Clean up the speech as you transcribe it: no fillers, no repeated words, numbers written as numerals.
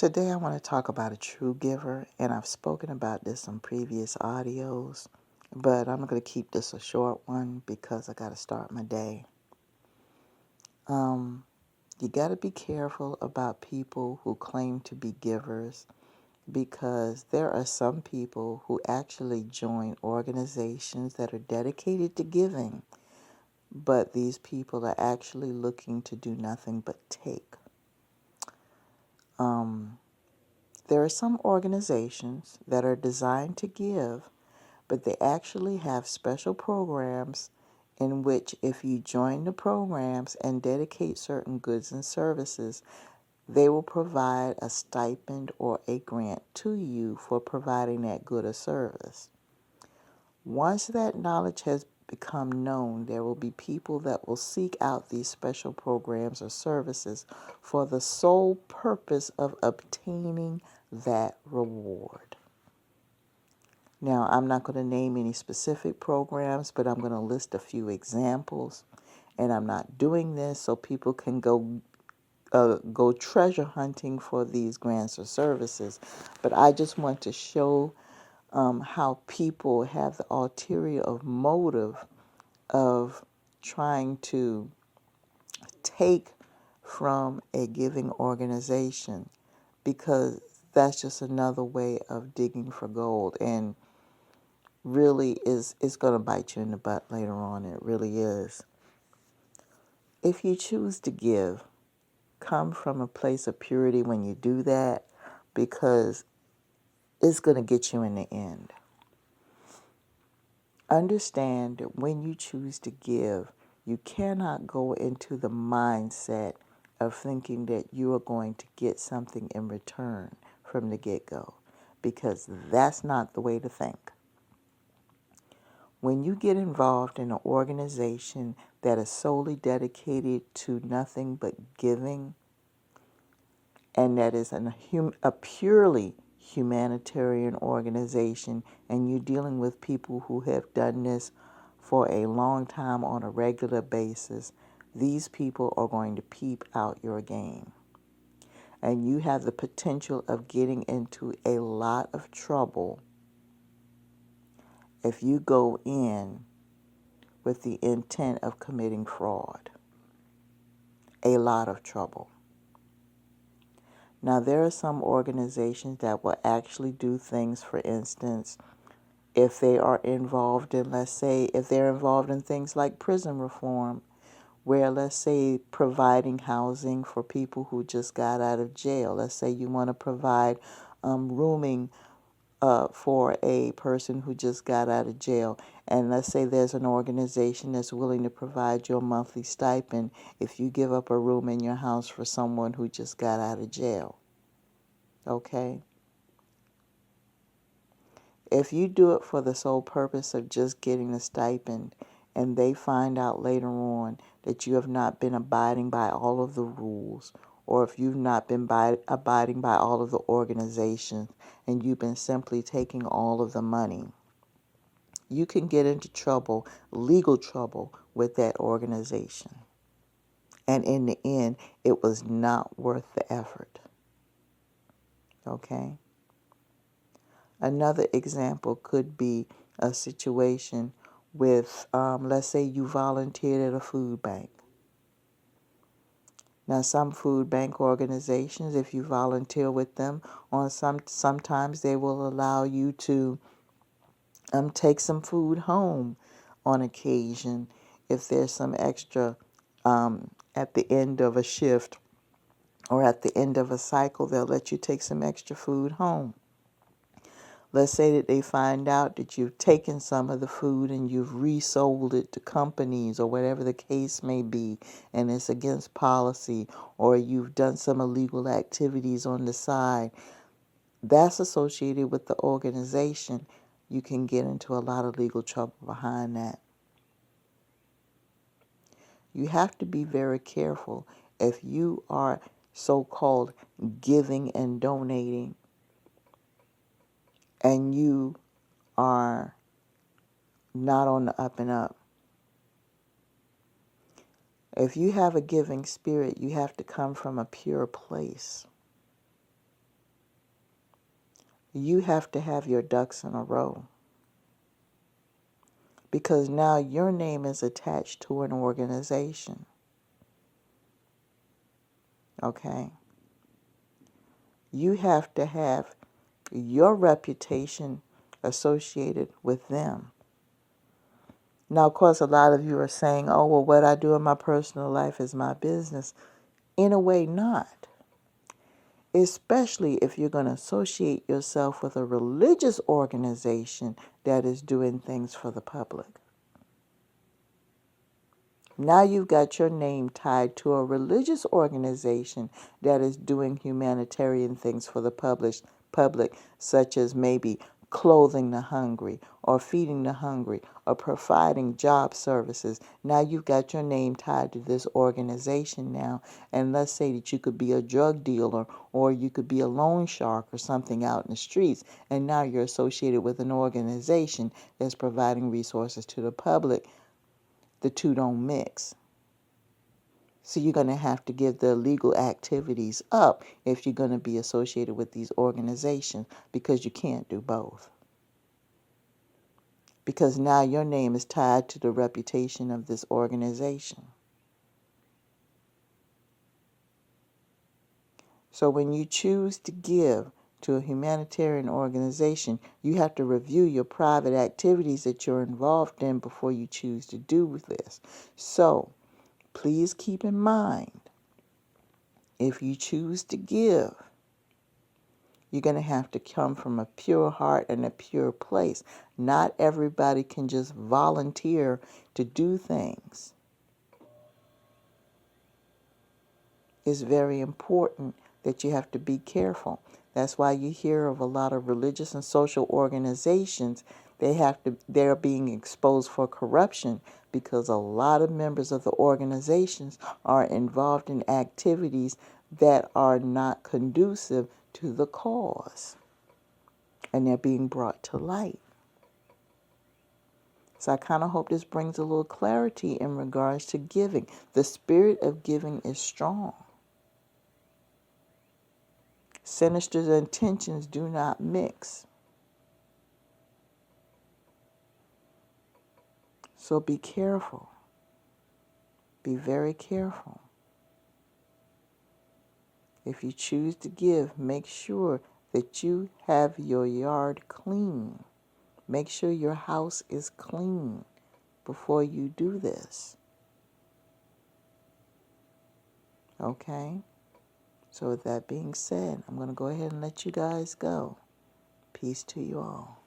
Today I want to talk about a true giver, and I've spoken about this in previous audios, but I'm going to keep this a short one because I got to start my day. You got to be careful about people who claim to be givers, because there are some people who actually join organizations that are dedicated to giving, but these people are actually looking to do nothing but take. There are some organizations that are designed to give, but they actually have special programs in which if you join the programs and dedicate certain goods and services, they will provide a stipend or a grant to you for providing that good or service. Once that knowledge has become known, there will be people that will seek out these special programs or services for the sole purpose of obtaining that reward. Now, I'm not going to name any specific programs, but I'm going to list a few examples. And I'm not doing this so people can go treasure hunting for these grants or services. But I just want to show how people have the ulterior of motive of trying to take from a giving organization, because that's just another way of digging for gold, and really is going to bite you in the butt later on. It really is. If you choose to give, come from a place of purity when you do that, because it's going to get you in the end. Understand that when you choose to give, you cannot go into the mindset of thinking that you are going to get something in return from the get-go, because that's not the way to think. When you get involved in an organization that is solely dedicated to nothing but giving, and that is a purely humanitarian organization, and you're dealing with people who have done this for a long time on a regular basis, these people are going to peep out your game. And you have the potential of getting into a lot of trouble if you go in with the intent of committing fraud. A lot of trouble. Now, there are some organizations that will actually do things, for instance, if they are involved in, let's say, if they're involved in things like prison reform, where, let's say, providing housing for people who just got out of jail. Let's say you want to provide rooming for a person who just got out of jail. And let's say there's an organization that's willing to provide you a monthly stipend if you give up a room in your house for someone who just got out of jail. Okay? If you do it for the sole purpose of just getting a stipend, and they find out later on that you have not been abiding by all of the rules, or if you've not been abiding by all of the organizations, and you've been simply taking all of the money, you can get into trouble, legal trouble, with that organization. And in the end, it was not worth the effort. Okay? Another example could be a situation with, let's say you volunteered at a food bank. Now, some food bank organizations, if you volunteer with them, sometimes they will allow you to take some food home on occasion. If there's some extra at the end of a shift or at the end of a cycle, they'll let you take some extra food home. Let's say that they find out that you've taken some of the food and you've resold it to companies or whatever the case may be, and it's against policy, or you've done some illegal activities on the side. That's associated with the organization. You can get into a lot of legal trouble behind that. You have to be very careful if you are so-called giving and donating, and you are not on the up and up. If you have a giving spirit, you have to come from a pure place. you have to have your ducks in a row. Because now your name is attached to an organization. Okay? You have to have your reputation associated with them. Now, of course, a lot of you are saying, oh, well, what I do in my personal life is my business. In a way, not. Especially if you're going to associate yourself with a religious organization that is doing things for the public. Now you've got your name tied to a religious organization that is doing humanitarian things for the public, such as maybe clothing the hungry or feeding the hungry or providing job services. Now you've got your name tied to this organization now. And let's say that you could be a drug dealer or you could be a loan shark or something out in the streets. And now you're associated with an organization that's providing resources to the public. The two don't mix. So you're going to have to give the illegal activities up if you're going to be associated with these organizations, because you can't do both. Because now your name is tied to the reputation of this organization. So when you choose to give to a humanitarian organization, you have to review your private activities that you're involved in before you choose to do this. So please keep in mind, if you choose to give, you're going to have to come from a pure heart and a pure place. Not everybody can just volunteer to do things. It's very important that you have to be careful. That's why you hear of a lot of religious and social organizations. They're being exposed for corruption because a lot of members of the organizations are involved in activities that are not conducive to the cause. And they're being brought to light. So I kind of hope this brings a little clarity in regards to giving. The spirit of giving is strong. Sinister intentions do not mix. So be careful. Be very careful. If you choose to give, make sure that you have your yard clean. Make sure your house is clean before you do this. Okay? So with that being said, I'm going to go ahead and let you guys go. Peace to you all.